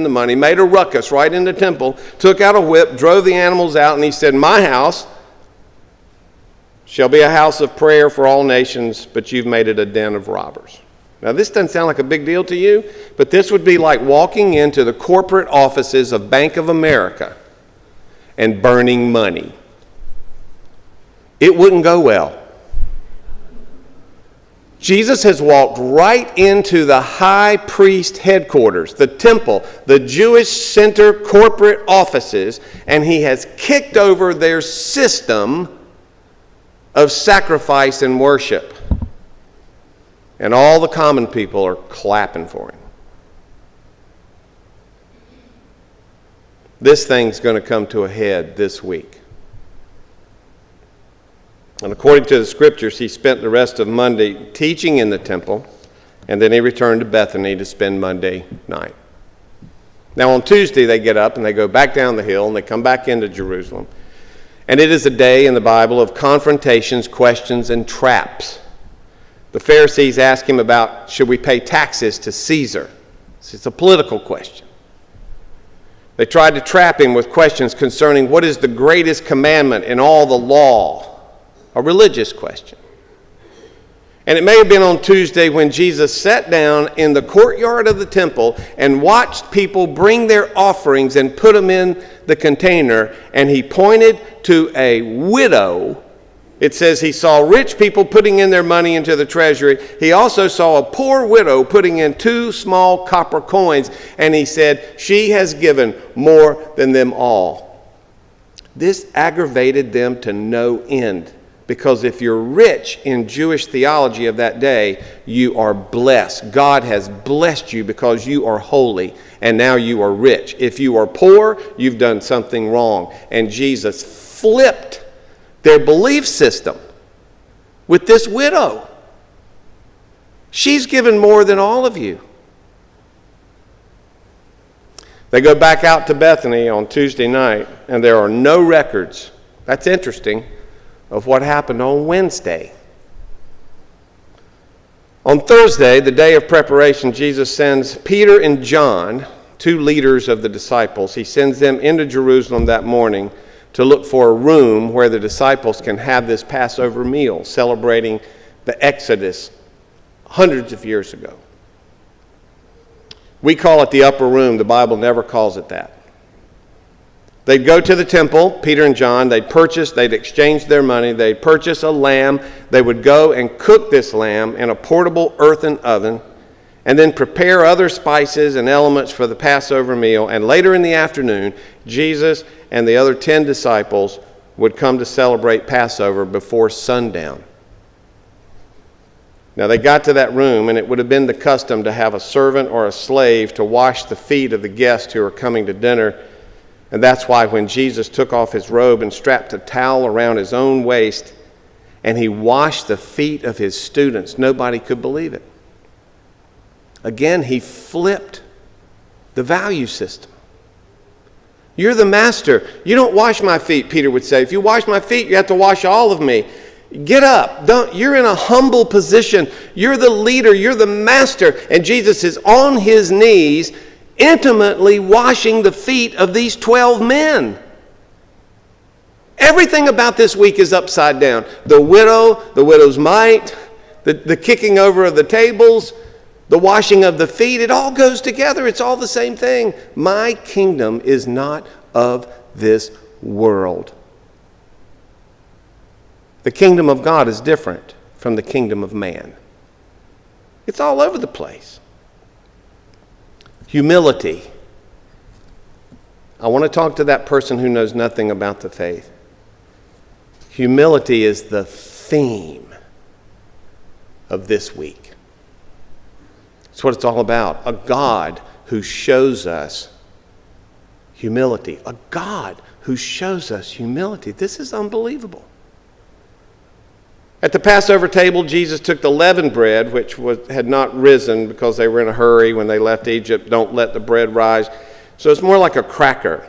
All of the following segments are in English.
the money, made a ruckus right in the temple, took out a whip, drove the animals out, and he said, "My house shall be a house of prayer for all nations, but you've made it a den of robbers." Now, this doesn't sound like a big deal to you, but this would be like walking into the corporate offices of Bank of America and burning money. It wouldn't go well. Jesus has walked right into the high priest headquarters, the temple, the Jewish center corporate offices, and he has kicked over their system of sacrifice and worship. And all the common people are clapping for him. This thing's going to come to a head this week. And according to the scriptures, he spent the rest of Monday teaching in the temple, and then he returned to Bethany to spend Monday night. Now on Tuesday, they get up and they go back down the hill and they come back into Jerusalem. And it is a day in the Bible of confrontations, questions, and traps. The Pharisees ask him about, should we pay taxes to Caesar? It's a political question. They tried to trap him with questions concerning what is the greatest commandment in all the law, a religious question. And it may have been on Tuesday when Jesus sat down in the courtyard of the temple and watched people bring their offerings and put them in the container, and he pointed to a widow. It says he saw rich people putting in their money into the treasury. He also saw a poor widow putting in 2 small copper coins, and he said, "She has given more than them all." This aggravated them to no end, because if you're rich in Jewish theology of that day, you are blessed. God has blessed you because you are holy, and now you are rich. If you are poor, you've done something wrong. And Jesus flipped their belief system with this widow. She's given more than all of you. They go back out to Bethany on Tuesday night, and there are no records, that's interesting, of what happened on Wednesday. On Thursday, the day of preparation, Jesus sends Peter and John, 2 leaders of the disciples. He sends them into Jerusalem that morning to look for a room where the disciples can have this Passover meal, celebrating the Exodus hundreds of years ago. We call it the upper room. The Bible never calls it that. They'd go to the temple, Peter and John, they'd exchange their money, they'd purchase a lamb, they would go and cook this lamb in a portable earthen oven, and then prepare other spices and elements for the Passover meal. And later in the afternoon, Jesus and the other 10 disciples would come to celebrate Passover before sundown. Now they got to that room, and it would have been the custom to have a servant or a slave to wash the feet of the guests who are coming to dinner. And that's why when Jesus took off his robe and strapped a towel around his own waist, and he washed the feet of his students, nobody could believe it. Again, he flipped the value system. You're the master. You don't wash my feet, Peter would say. If you wash my feet, you have to wash all of me. Get up. You're in a humble position. You're the leader. You're the master. And Jesus is on his knees, intimately washing the feet of these 12 men. Everything about this week is upside down. The widow, the widow's mite, the kicking over of the tables, the washing of the feet, it all goes together. It's all the same thing. My kingdom is not of this world. The kingdom of God is different from the kingdom of man. It's all over the place. Humility. I want to talk to that person who knows nothing about the faith. Humility is the theme of this week. It's what it's all about. A God who shows us humility. A God who shows us humility. This is unbelievable. At the Passover table, Jesus took the leavened bread, which had not risen because they were in a hurry when they left Egypt. Don't let the bread rise. So it's more like a cracker.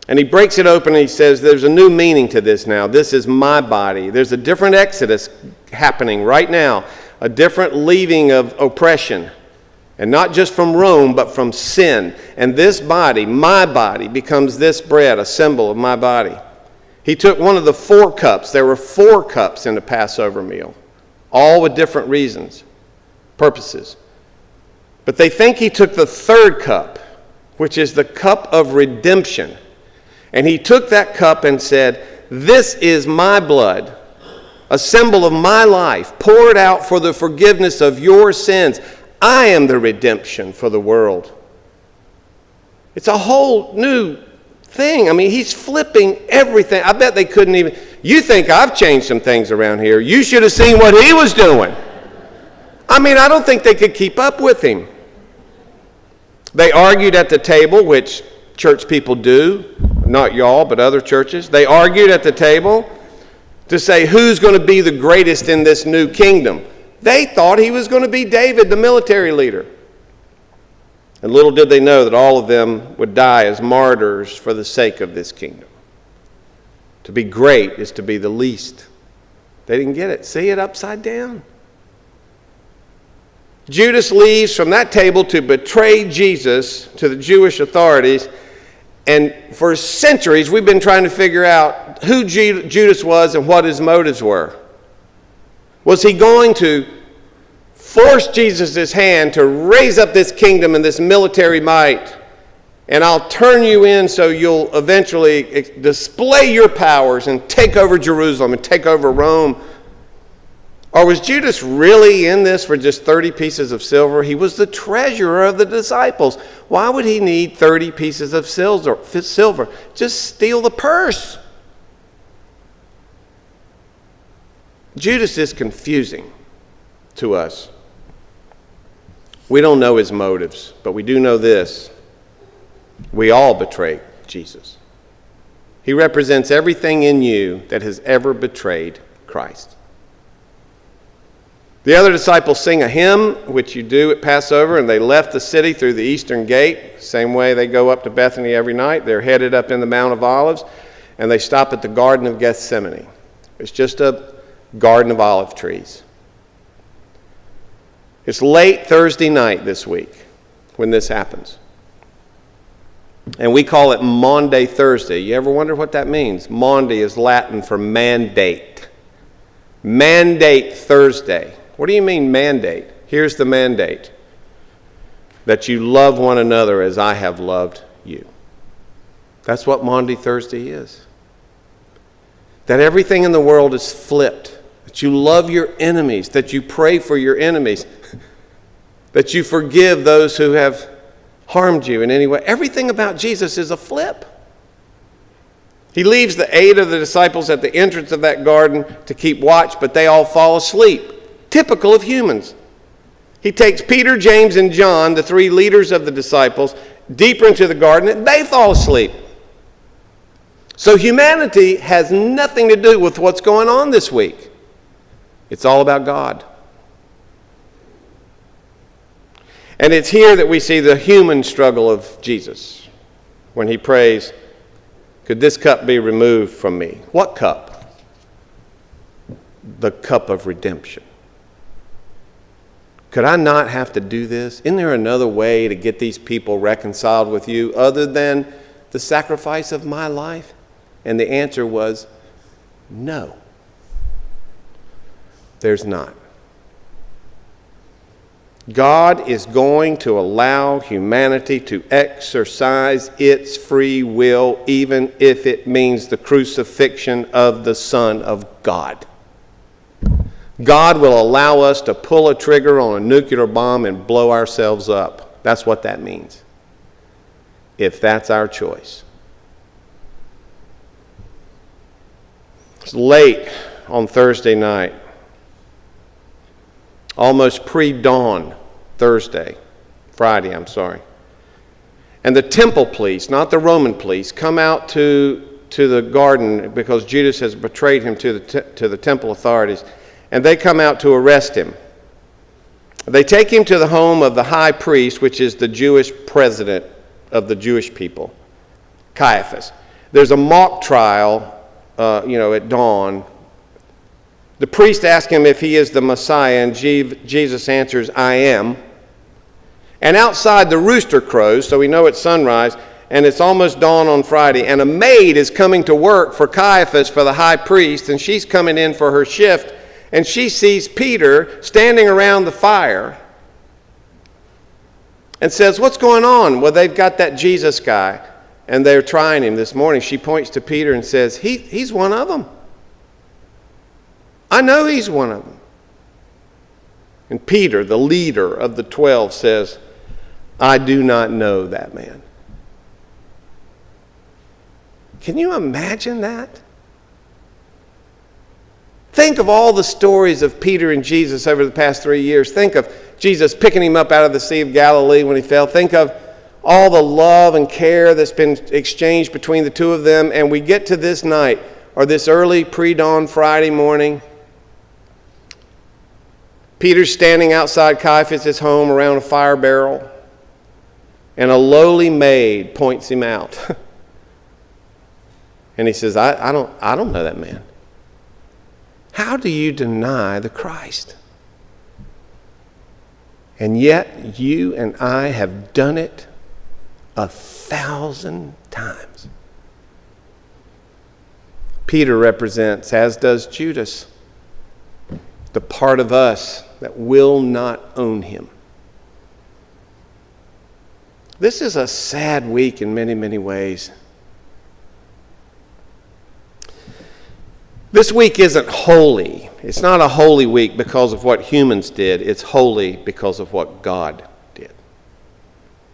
And he breaks it open and he says, there's a new meaning to this now. This is my body. There's a different exodus happening right now. A different leaving of oppression. And not just from Rome, but from sin. And this body, my body, becomes this bread, a symbol of my body. He took one of the 4 cups. There were 4 cups in the Passover meal, all with different reasons, purposes. But they think he took the 3rd cup, which is the cup of redemption. And he took that cup and said, "This is my blood, a symbol of my life, poured out for the forgiveness of your sins. I am the redemption for the world." It's a whole new thing. I mean, he's flipping everything. I bet they couldn't even... You think I've changed some things around here. You should have seen what he was doing. I mean, I don't think they could keep up with him. They argued at the table, which church people do. Not y'all, but other churches. They argued at the table to say who's going to be the greatest in this new kingdom. They thought he was going to be David, the military leader. And little did they know that all of them would die as martyrs for the sake of this kingdom. To be great is to be the least. They didn't get it. See it upside down. Judas leaves from that table to betray Jesus to the Jewish authorities. And for centuries, we've been trying to figure out who Judas was and what his motives were. Was he going to force Jesus' hand to raise up this kingdom and this military might, and I'll turn you in so you'll eventually display your powers and take over Jerusalem and take over Rome? Or was Judas really in this for just 30 pieces of silver? He was the treasurer of the disciples. Why would he need 30 pieces of silver? Just steal the purse. Judas is confusing to us. We don't know his motives, but we do know this. We all betray Jesus. He represents everything in you that has ever betrayed Christ. The other disciples sing a hymn, which you do at Passover, and they left the city through the eastern gate. Same way they go up to Bethany every night. They're headed up in the Mount of Olives, and they stop at the Garden of Gethsemane. It's just a garden of olive trees. It's late Thursday night this week when this happens. And we call it Maundy Thursday. You ever wonder what that means? Maundy is Latin for mandate. Mandate Thursday. What do you mean mandate? Here's the mandate. That you love one another as I have loved you. That's what Maundy Thursday is. That everything in the world is flipped. That you love your enemies. That you pray for your enemies. That you forgive those who have harmed you in any way. Everything about Jesus is a flip. He leaves the 8 of the disciples at the entrance of that garden to keep watch, but they all fall asleep. Typical of humans. He takes Peter, James, and John, the 3 leaders of the disciples, deeper into the garden, and they fall asleep. So humanity has nothing to do with what's going on this week. It's all about God. And it's here that we see the human struggle of Jesus when he prays, "Could this cup be removed from me?" What cup? The cup of redemption. Could I not have to do this? Isn't there another way to get these people reconciled with you other than the sacrifice of my life? And the answer was no. There's not. God is going to allow humanity to exercise its free will, even if it means the crucifixion of the Son of God. God will allow us to pull a trigger on a nuclear bomb and blow ourselves up. That's what that means, if that's our choice. It's late on Thursday night. Almost pre-dawn Friday. And the temple police, not the Roman police, come out to the garden because Judas has betrayed him to the temple authorities, and they come out to arrest him. They take him to the home of the high priest, which is the Jewish president of the Jewish people, Caiaphas. There's a mock trial, at dawn. The priest asks him if he is the Messiah, and Jesus answers, "I am." And outside the rooster crows, so we know it's sunrise, and it's almost dawn on Friday, and a maid is coming to work for Caiaphas, for the high priest, and she's coming in for her shift, and she sees Peter standing around the fire and says, "What's going on?" Well, they've got that Jesus guy, and they're trying him this morning. She points to Peter and says, he's one of them. I know he's one of them. And Peter, the leader of the 12, says, "I do not know that man." Can you imagine that? Think of all the stories of Peter and Jesus over the past 3 years. Think of Jesus picking him up out of the Sea of Galilee when he fell. Think of all the love and care that's been exchanged between the two of them. And we get to this night, or this early pre-dawn Friday morning. Peter's standing outside Caiaphas' home around a fire barrel, and a lowly maid points him out. And he says, I don't know that man. How do you deny the Christ? And yet you and I have done it 1,000 times. Peter represents, as does Judas, the part of us that will not own him. This is a sad week in many, many ways. This week isn't holy. It's not a holy week because of what humans did. It's holy because of what God did.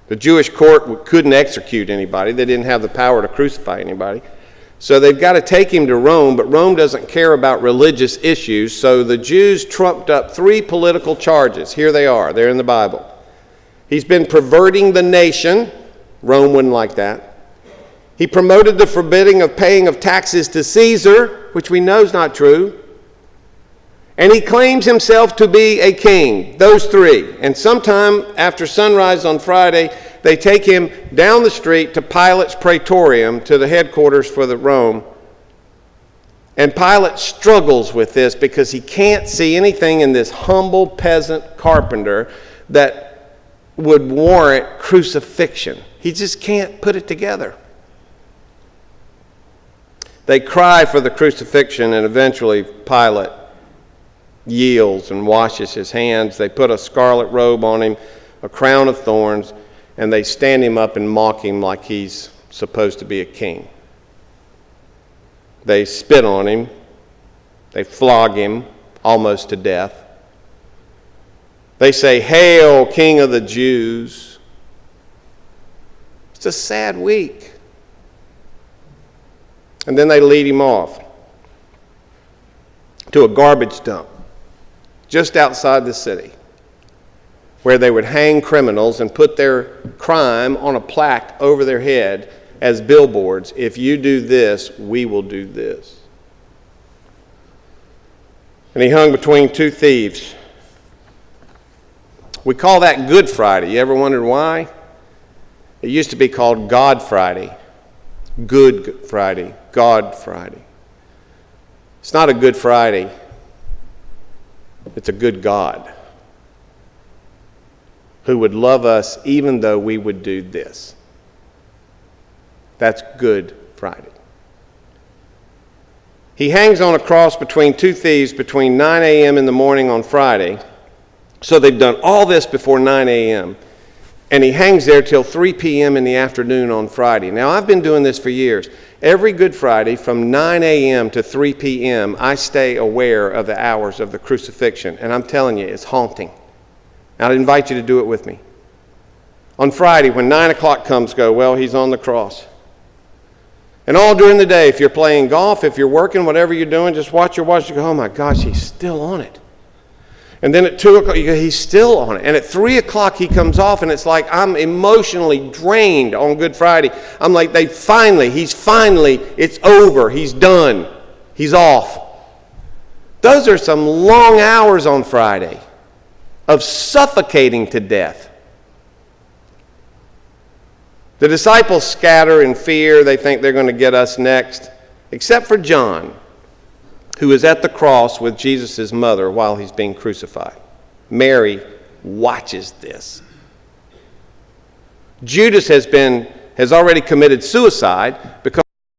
The Jewish court couldn't execute anybody. They didn't have the power to crucify anybody. So they've got to take him to Rome, but Rome doesn't care about religious issues. So the Jews trumped up 3 political charges. Here they are. They're in the Bible. He's been perverting the nation. Rome wouldn't like that. He promoted the forbidding of paying of taxes to Caesar, which we know is not true. And he claims himself to be a king. Those 3. And sometime after sunrise on Friday, they take him down the street to Pilate's Praetorium, to the headquarters for the Rome. And Pilate struggles with this because he can't see anything in this humble peasant carpenter that would warrant crucifixion. He just can't put it together. They cry for the crucifixion, and eventually Pilate yields and washes his hands. They put a scarlet robe on him, a crown of thorns, and they stand him up and mock him like he's supposed to be a king. They spit on him. They flog him almost to death. They say, "Hail, King of the Jews." It's a sad week. And then they lead him off to a garbage dump just outside the city, where they would hang criminals and put their crime on a plaque over their head as billboards. If you do this, we will do this. And he hung between 2 thieves. We call that Good Friday. You ever wondered why? It used to be called God Friday. Good Friday. God Friday. It's not a Good Friday. It's a good God who would love us even though we would do this. That's Good Friday. He hangs on a cross between 2 thieves between 9 a.m. in the morning on Friday. So they've done all this before 9 a.m. And he hangs there till 3 p.m. in the afternoon on Friday. Now, I've been doing this for years. Every Good Friday from 9 a.m. to 3 p.m., I stay aware of the hours of the crucifixion. And I'm telling you, it's haunting. I'd invite you to do it with me. On Friday, when 9 o'clock comes, go, well, he's on the cross. And all during the day, if you're playing golf, if you're working, whatever you're doing, just watch your watch. You go, oh my gosh, he's still on it. And then at 2 o'clock, you go, he's still on it. And at 3 o'clock, he comes off, and it's like I'm emotionally drained on Good Friday. I'm like, it's over. He's done. He's off. Those are some long hours on Friday of suffocating to death. The disciples scatter in fear. They think they're going to get us next, except for John, who is at the cross with Jesus' mother while he's being crucified. Mary watches this. Judas has already committed suicide